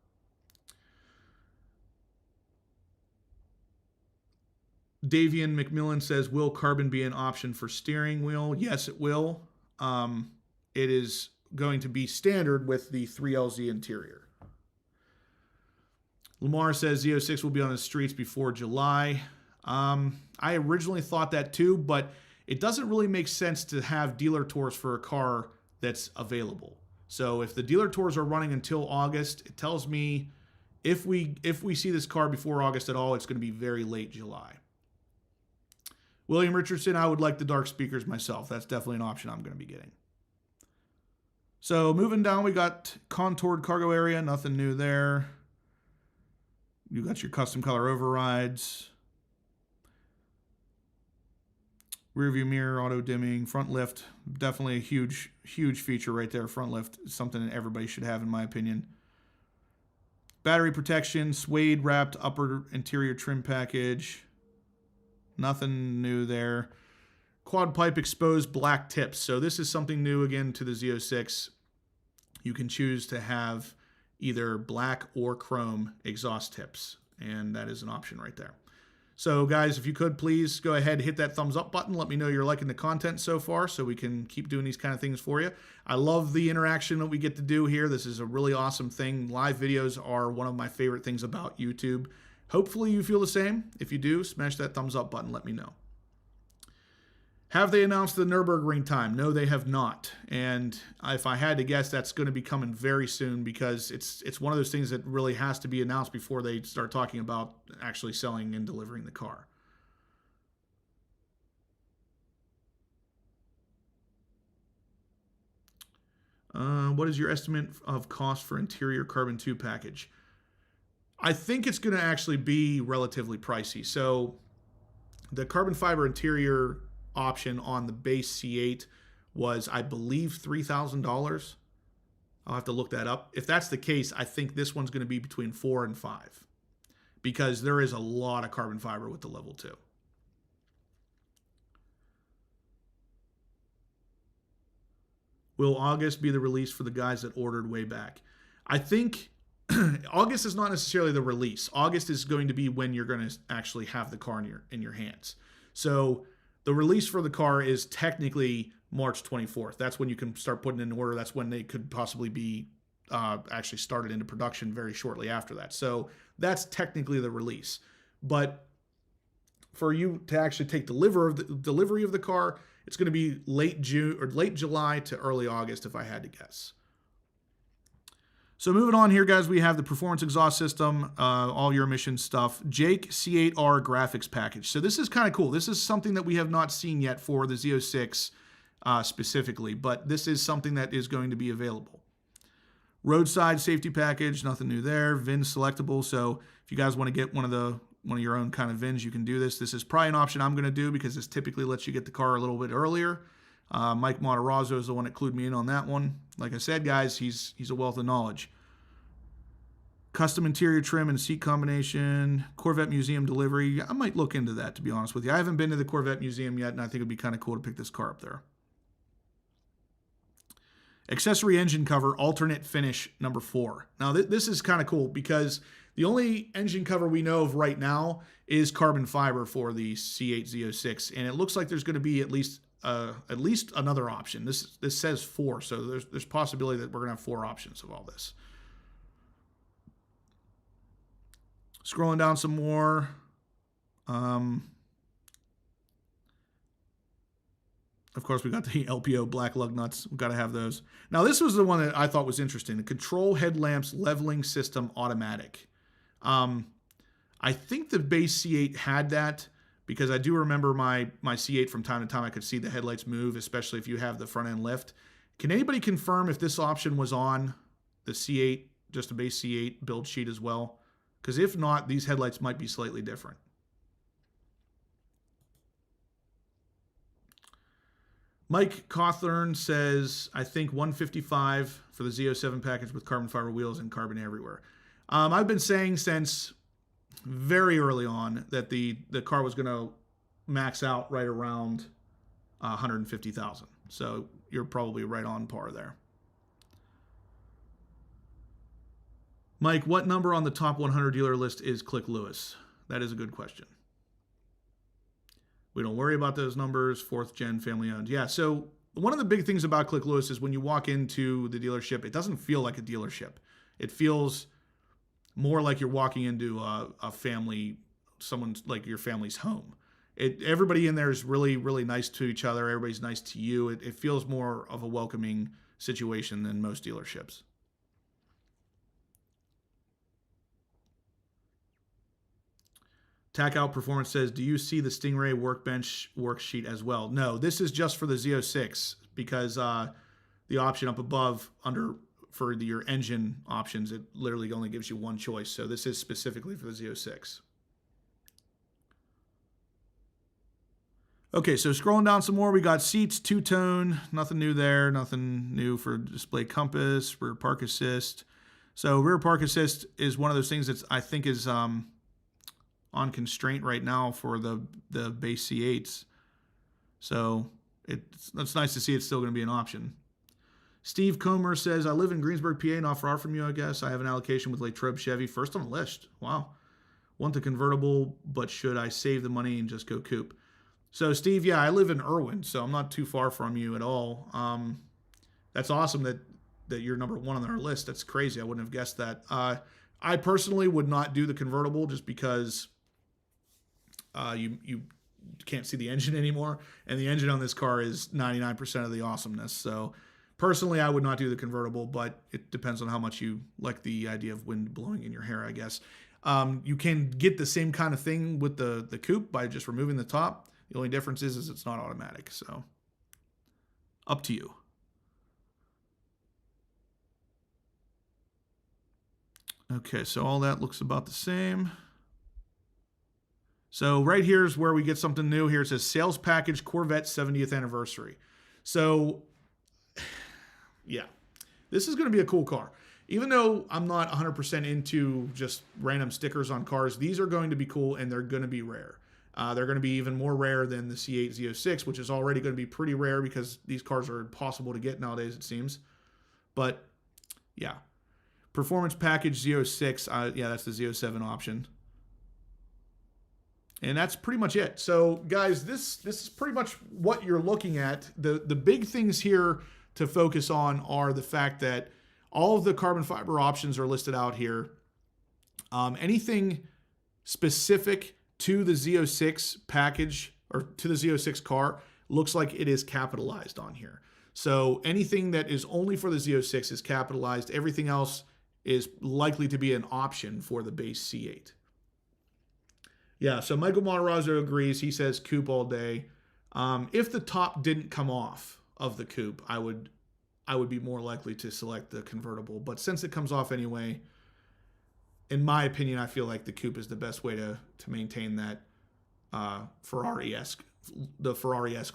Davian McMillan says, will carbon be an option for steering wheel? Yes, it will. It is going to be standard with the 3LZ interior. Lamar says Z06 will be on the streets before July. I originally thought that too, but it doesn't really make sense to have dealer tours for a car that's available. So if the dealer tours are running until August, it tells me if we see this car before August at all, it's going to be very late July. William Richardson, I would like the dark speakers myself. That's definitely an option I'm going to be getting. So moving down, we got contoured cargo area. Nothing new there. You got your custom color overrides. Rear view mirror, auto dimming, front lift. Definitely a huge, huge feature right there. Front lift is something that everybody should have, in my opinion. Battery protection, suede wrapped upper interior trim package. Nothing new there. Quad pipe exposed black tips. So this is something new again to the Z06. You can choose to have either black or chrome exhaust tips, and that is an option right there. So guys, if you could please go ahead and hit that thumbs up button. Let me know you're liking the content so far so we can keep doing these kind of things for you. I love the interaction that we get to do here. This is a really awesome thing. Live videos are one of my favorite things about YouTube. Hopefully you feel the same. If you do, smash that thumbs up button. Let me know. Have they announced the Nürburgring time? No, they have not. And if I had to guess, that's going to be coming very soon because it's one of those things that really has to be announced before they start talking about actually selling and delivering the car. What is your estimate of cost for interior carbon 2 package? I think it's going to actually be relatively pricey. So the carbon fiber interior option on the base C8 was, I believe, $3,000. I'll have to look that up. If that's the case, I think this one's going to be between 4 and 5 because there is a lot of carbon fiber with the level 2. Will August be the release for the guys that ordered way back? I think August is not necessarily the release. August is going to be when you're going to actually have the car in your hands. So the release for the car is technically March 24th. That's when you can start putting in order. That's when they could possibly be actually started into production very shortly after that. So that's technically the release. But for you to actually take delivery of the car, it's going to be late June or late July to early August, if I had to guess. So moving on here, guys, we have the performance exhaust system, all your emission stuff, Jake C8R graphics package. So this is kind of cool. This is something that we have not seen yet for the Z06 specifically, but this is something that is going to be available. Roadside safety package, nothing new there. VIN selectable. So if you guys want to get one of your own kind of VINs, you can do this. This is probably an option I'm going to do because this typically lets you get the car a little bit earlier. Mike Matarazzo is the one that clued me in on that one. Like I said, guys, he's a wealth of knowledge. Custom interior trim and seat combination, Corvette Museum delivery. I might look into that, to be honest with you. I haven't been to the Corvette Museum yet, and I think it'd be kind of cool to pick this car up there. Accessory engine cover, alternate finish, number 4. Now, this is kind of cool because the only engine cover we know of right now is carbon fiber for the C8 Z06, and it looks like there's going to be at least another option. This says 4, so there's possibility that we're going to have 4 options of all this. Scrolling down some more. Of course, we got the LPO black lug nuts. We've got to have those. Now, this was the one that I thought was interesting. The control headlamps leveling system automatic. I think the base C8 had that because I do remember my C8 from time to time. I could see the headlights move, especially if you have the front end lift. Can anybody confirm if this option was on the C8, just a base C8 build sheet as well? Because if not, these headlights might be slightly different. Mike Cawthorn says, I think 155 for the Z07 package with carbon fiber wheels and carbon everywhere. I've been saying since very early on that the car was going to max out right around 150,000. So you're probably right on par there. Mike, what number on the top 100 dealer list is Click Lewis? That is a good question. We don't worry about those numbers. 4th gen, family owned. Yeah, so one of the big things about Click Lewis is when you walk into the dealership, it doesn't feel like a dealership. It feels more like you're walking into a family, someone's like your family's home. Everybody in there is really, really nice to each other. Everybody's nice to you. It feels more of a welcoming situation than most dealerships. Tack Out Performance says, do you see the Stingray Workbench worksheet as well? No, this is just for the Z06 because the option up above for your engine options, it literally only gives you one choice. So this is specifically for the Z06. Okay, so scrolling down some more, we got seats, two-tone, nothing new there, nothing new for display compass, rear park assist. So rear park assist is one of those things that I think is on constraint right now for the base C8s. So it's nice to see it's still going to be an option. Steve Comer says, I live in Greensburg, PA, not far from you, I guess. I have an allocation with Latrobe Chevy, first on the list. Wow. Want the convertible, but should I save the money and just go coupe? So, Steve, yeah, I live in Irwin, so I'm not too far from you at all. That's awesome that you're number 1 on our list. That's crazy. I wouldn't have guessed that. I personally would not do the convertible just because you can't see the engine anymore, and the engine on this car is 99% of the awesomeness. So, personally, I would not do the convertible, but it depends on how much you like the idea of wind blowing in your hair, I guess. You can get the same kind of thing with the coupe by just removing the top. The only difference is it's not automatic, so up to you. Okay, so all that looks about the same. So right here is where we get something new. Here it says sales package Corvette 70th anniversary. So yeah, this is going to be a cool car. Even though I'm not 100% into just random stickers on cars, these are going to be cool and they're going to be rare. They're going to be even more rare than the C8 Z06, which is already going to be pretty rare because these cars are impossible to get nowadays, it seems. But yeah, performance package Z06. Yeah, that's the Z07 option. And that's pretty much it. So guys, this is pretty much what you're looking at. The big things here to focus on are the fact that all of the carbon fiber options are listed out here. Anything specific to the Z06 package or to the Z06 car looks like it is capitalized on here. So anything that is only for the Z06 is capitalized. Everything else is likely to be an option for the base C8. Yeah, so Michael Matarazzo agrees. He says coupe all day. If the top didn't come off of the coupe, I would be more likely to select the convertible. But since it comes off anyway, in my opinion, I feel like the coupe is the best way to maintain that Ferrari-esque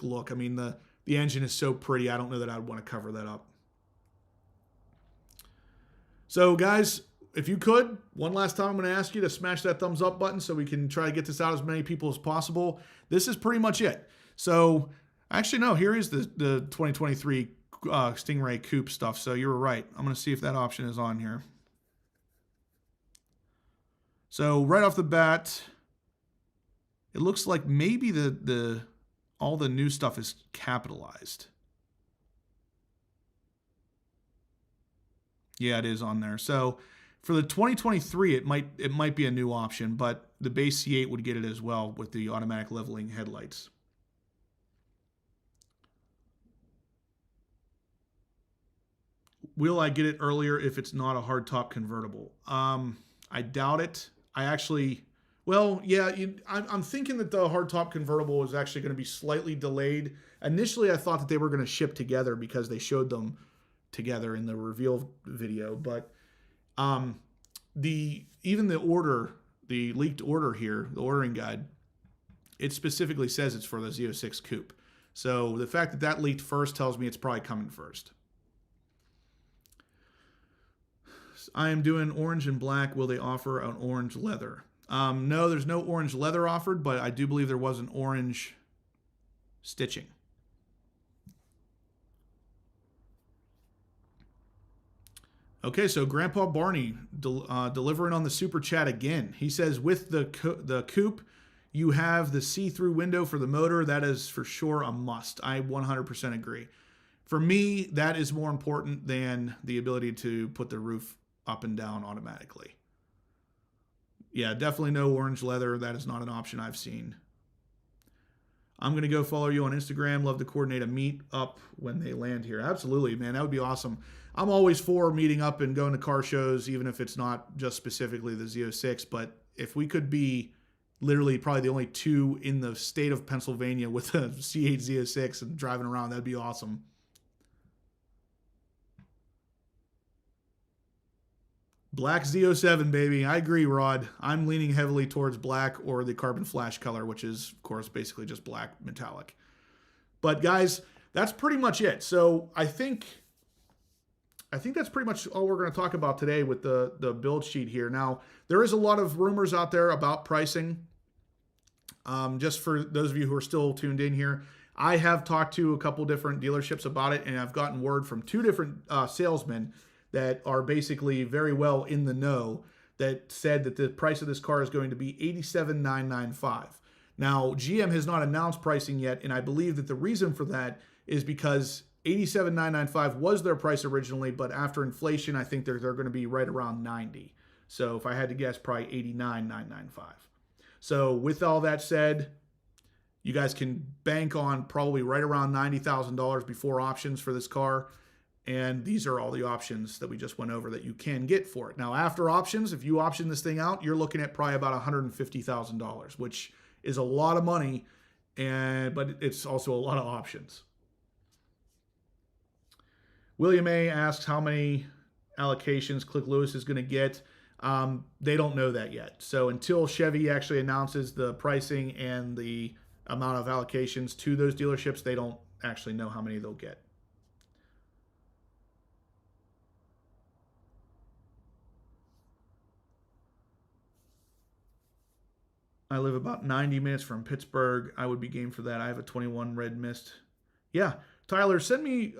look. I mean, the engine is so pretty. I don't know that I'd want to cover that up. So guys, if you could, one last time, I'm going to ask you to smash that thumbs up button so we can try to get this out as many people as possible. This is pretty much it. So actually, no, here is the 2023 Stingray Coupe stuff. So you were right. I'm going to see if that option is on here. So right off the bat, it looks like maybe all the new stuff is capitalized. Yeah, it is on there. So for the 2023, it might be a new option, but the base C8 would get it as well with the automatic leveling headlights. Will I get it earlier if it's not a hardtop convertible? I doubt it. Well, yeah, I'm thinking that the hardtop convertible is actually going to be slightly delayed. Initially, I thought that they were going to ship together because they showed them together in the reveal video, but even the leaked order here, the ordering guide, it specifically says it's for the Z06 coupe. So the fact that that leaked first tells me it's probably coming first. I am doing orange and black. Will they offer an orange leather? No, there's no orange leather offered, but I do believe there was an orange stitching. Okay, so Grandpa Barney delivering on the super chat again. He says, with the coupe, you have the see-through window for the motor. That is for sure a must. I 100% agree. For me, that is more important than the ability to put the roof up and down automatically. Yeah, definitely no orange leather. That is not an option I've seen. I'm going to go follow you on Instagram. Love to coordinate a meet up when they land here. Absolutely, man. That would be awesome. I'm always for meeting up and going to car shows, even if it's not just specifically the Z06. But if we could be literally probably the only two in the state of Pennsylvania with a C8 Z06 and driving around, that'd be awesome. Black Z07, baby. I agree, Rod. I'm leaning heavily towards black or the carbon flash color, which is, of course, basically just black metallic. But guys, that's pretty much it. So I think that's pretty much all we're going to talk about today with the build sheet here. Now, there is a lot of rumors out there about pricing. Just for those of you who are still tuned in here, I have talked to a couple different dealerships about it, and I've gotten word from two different salesmen that are basically very well in the know that said that the price of this car is going to be $87,995. Now, GM has not announced pricing yet, and I believe that the reason for that is because $87,995 was their price originally, but after inflation, I think they're going to be right around $90. So if I had to guess, probably $89,995. So with all that said, you guys can bank on probably right around $90,000 before options for this car. And these are all the options that we just went over that you can get for it. Now, after options, if you option this thing out, you're looking at probably about $150,000, which is a lot of money, but it's also a lot of options. William A. asks how many allocations Click Lewis is going to get. They don't know that yet. So until Chevy actually announces the pricing and the amount of allocations to those dealerships, they don't actually know how many they'll get. I live about 90 minutes from Pittsburgh. I would be game for that. I have a 21 red mist. Yeah, Tyler, send me,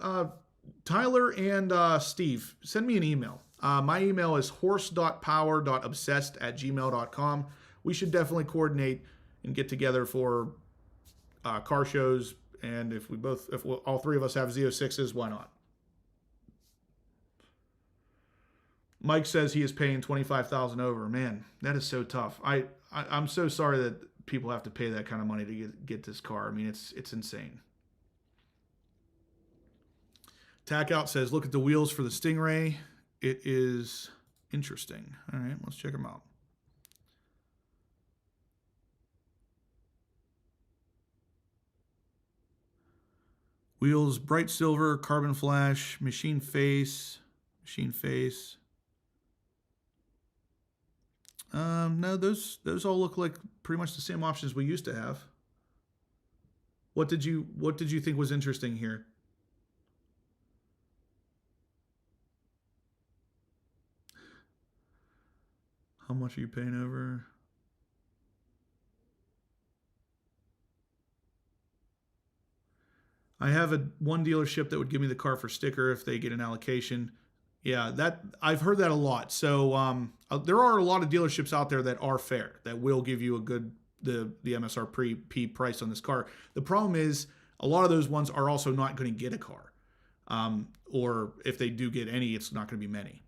Tyler and Steve, send me an email. My email is horse.power.obsessed@gmail.com. We should definitely coordinate and get together for car shows. And if all three of us have Z06s, why not? Mike says he is paying $25,000 over. Man, that is so tough. I'm so sorry that people have to pay that kind of money to get this car. I mean, it's insane. Tack Out says, look at the wheels for the Stingray. It is interesting. All right, let's check them out. Wheels, bright silver, carbon flash, machine face. No, those all look like pretty much the same options we used to have. What did you think was interesting here? How much are you paying over? I have one dealership that would give me the car for sticker if they get an allocation. Yeah, that I've heard that a lot. So there are a lot of dealerships out there that are fair, that will give you a good the MSRP price on this car. The problem is a lot of those ones are also not going to get a car, or if they do get any, it's not going to be many.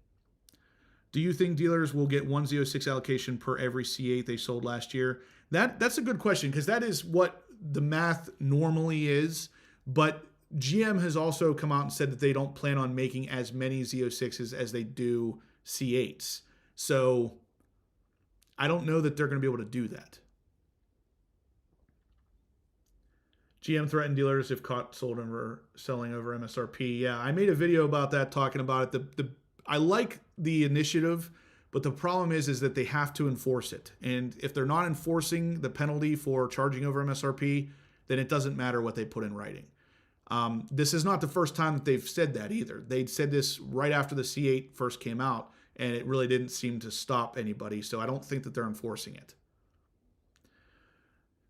Do you think dealers will get one Z06 allocation per every C8 they sold last year? That's a good question, because that is what the math normally is. But GM has also come out and said that they don't plan on making as many Z06s as they do C8s. So I don't know that they're going to be able to do that. GM threatened dealers if caught selling over MSRP. Yeah, I made a video about that, talking about it. I like the initiative, but the problem is that they have to enforce it. And if they're not enforcing the penalty for charging over MSRP, then it doesn't matter what they put in writing. This is not the first time that they've said that either. They'd said this right after the C8 first came out, and it really didn't seem to stop anybody, so I don't think that they're enforcing it.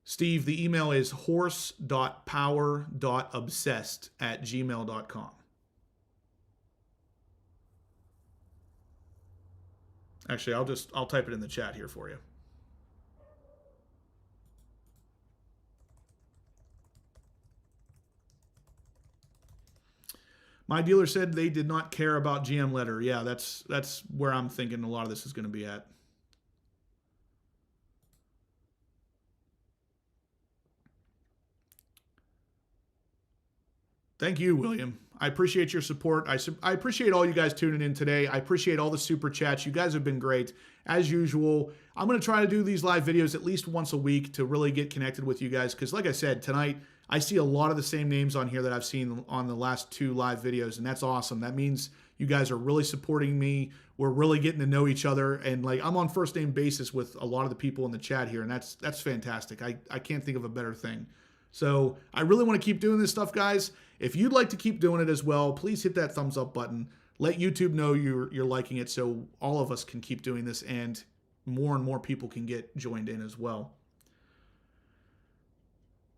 Steve, the email is horse.power.obsessed@gmail.com. Actually, I'll type it in the chat here for you. My dealer said they did not care about GM letter. Yeah, that's where I'm thinking a lot of this is going to be at. Thank you, William. I appreciate your support. I appreciate all you guys tuning in today. I appreciate all the super chats. You guys have been great. As usual, I'm going to try to do these live videos at least once a week to really get connected with you guys, because like I said, tonight I see a lot of the same names on here that I've seen on the last 2 live videos, and that's awesome. That means you guys are really supporting me. We're really getting to know each other, and like I'm on first name basis with a lot of the people in the chat here, and that's fantastic. I can't think of a better thing. So I really want to keep doing this stuff, guys. If you'd like to keep doing it as well, please hit that thumbs up button. Let YouTube know you're liking it, so all of us can keep doing this and more people can get joined in as well.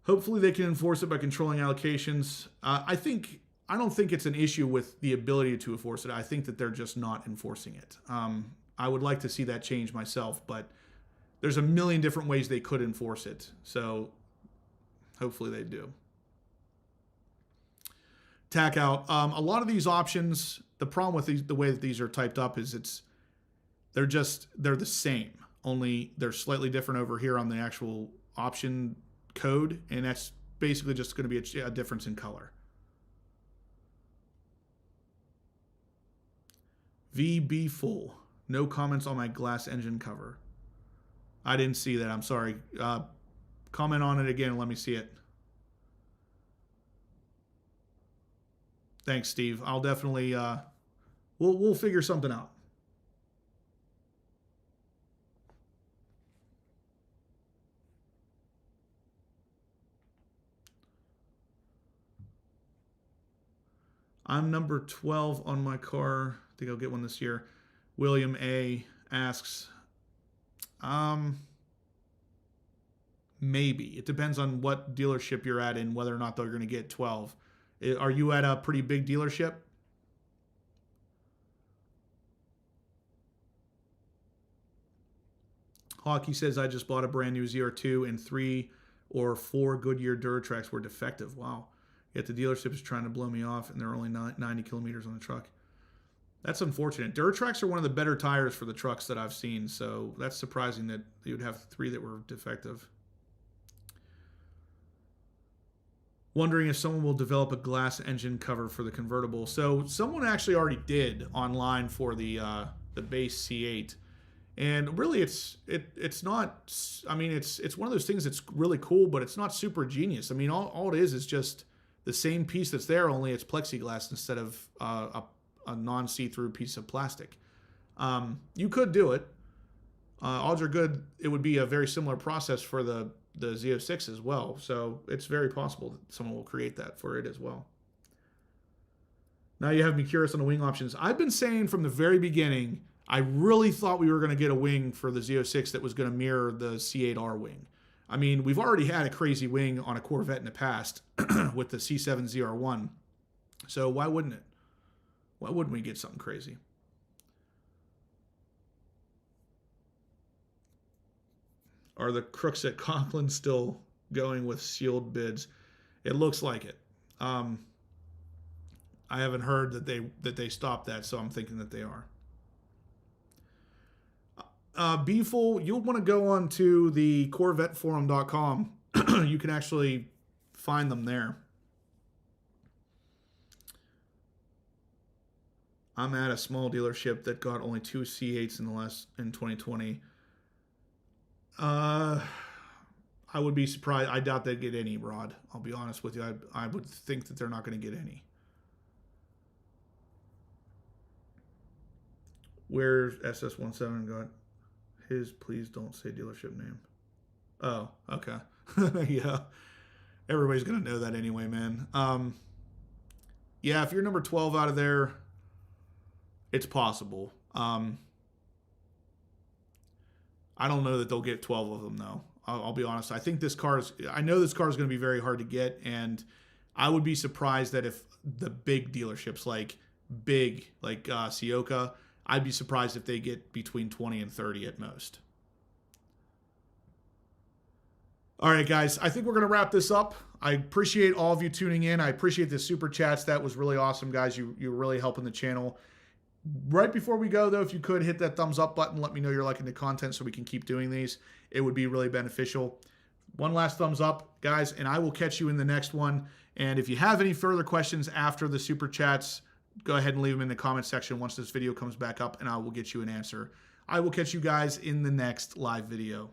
Hopefully they can enforce it by controlling allocations. I don't think it's an issue with the ability to enforce it. I think that they're just not enforcing it. I would like to see that change myself, but there's a million different ways they could enforce it. So hopefully they do. Tack Out. A lot of these options, the problem with the way that these are typed up is they're the same, only they're slightly different over here on the actual option code, and that's basically just going to be a difference in color. VB full. No comments on my glass engine cover. I didn't see that. I'm sorry. Comment on it again and let me see it. Thanks, Steve. I'll definitely we'll figure something out. I'm number 12 on my car. I think I'll get one this year. William A asks, Maybe. It depends on what dealership you're at and whether or not they're going to get 12. Are you at a pretty big dealership? Hockey says, I just bought a brand new Z02 and 3 or 4 Goodyear Duratracs were defective. Wow. Yet the dealership is trying to blow me off and they're only 90 kilometers on the truck. That's unfortunate. Duratracs are one of the better tires for the trucks that I've seen, so that's surprising that you would have 3 that were defective. Wondering if someone will develop a glass engine cover for the convertible. So someone actually already did online for the base C8. And really, it's not. I mean, it's one of those things that's really cool, but it's not super genius. I mean, all it is just the same piece that's there, only it's plexiglass instead of a non-see-through piece of plastic. You could do it. Odds are good. It would be a very similar process for the Z06 as well. So it's very possible that someone will create that for it as well. Now you have me curious on the wing options. I've been saying from the very beginning, I really thought we were going to get a wing for the Z06 that was going to mirror the C8R wing. I mean, we've already had a crazy wing on a Corvette in the past with the C7 ZR1. So why wouldn't it? Why wouldn't we get something crazy? Are the crooks at Conklin still going with sealed bids? It looks like it. I haven't heard that they stopped that, so I'm thinking that they are. Beeful, you'll want to go on to the CorvetteForum.com. You can actually find them there. I'm at a small dealership that got only 2 C8s in 2020. I would be surprised. I doubt they'd get any, Rod. I'll be honest with you. I would think that they're not going to get any. Where's SS17 got his? Please don't say dealership name. Oh, okay. Yeah. Everybody's going to know that anyway, man. Yeah, if you're number 12 out of there, it's possible. I don't know that they'll get 12 of them, though. I'll be honest. I think I know this car is going to be very hard to get, and I would be surprised that if the big dealerships like Sioka, I'd be surprised if they get between 20 and 30 at most. All right, guys, I think we're going to wrap this up. I appreciate all of you tuning in. I appreciate the super chats. That was really awesome, guys. You're really helping the channel. Right before we go, though, if you could hit that thumbs up button, let me know you're liking the content so we can keep doing these. It would be really beneficial. One last thumbs up, guys, and I will catch you in the next one. And if you have any further questions after the super chats, go ahead and leave them in the comment section once this video comes back up, and I will get you an answer. I will catch you guys in the next live video.